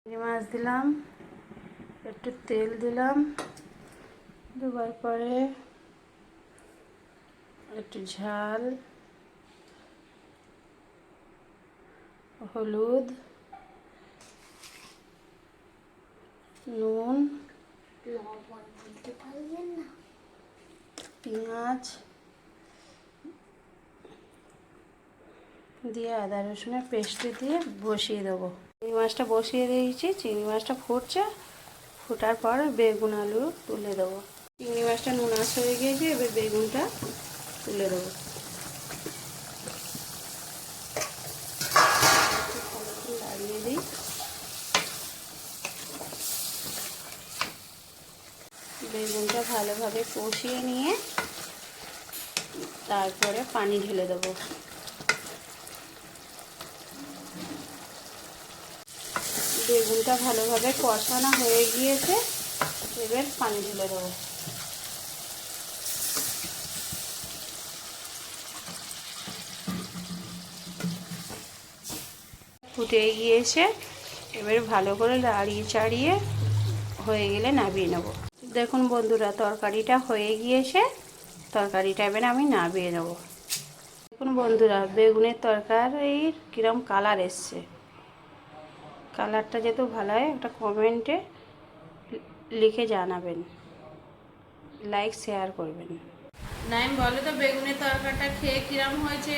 চিংড়ি মাছ দিলাম, একটু তেল দিলাম, দেওয়ার পরে একটু ঝাল, হলুদ, নুন, পেঁয়াজ দিয়ে আদা রসুনের পেস্ট দিয়ে বসিয়ে দেবো। চিংড়ি মাছটা বসিয়ে দিয়েছি, চিংড়ি মাছটা ফুটছে, ফোটার পর বেগুন আলু তুলে দেবো। চিংড়ি মাছটা নুন আঁশ হয়ে গিয়েছে, এবার বেগুনটা তুলে দেবো। লাগিয়ে দিই। বেগুনটা ভালোভাবে কষিয়ে নিয়ে তারপরে পানি ঢেলে দেবো। বেগুনটা ভালোভাবে কষানো হয়ে গিয়েছে, এবার পানি ঢেলে দেবো। ফুটে গিয়েছে, এবার ভালো করে নাড়িয়ে চাড়িয়ে হয়ে গেলে নামিয়ে নেব। দেখুন বন্ধুরা, তরকারিটা হয়ে গিয়েছে, তরকারিটা এবার আমি নামিয়ে নেব। দেখুন বন্ধুরা, বেগুনের তরকারির কিরম কালার এসছে। কালারটা যেহেতু ভালো হয় একটা কমেন্টে লিখে জানাবেন, লাইক শেয়ার করবেন। নাইম বলো তো বেগুনের তরকারিটা খেয়ে কিরম হয়েছে।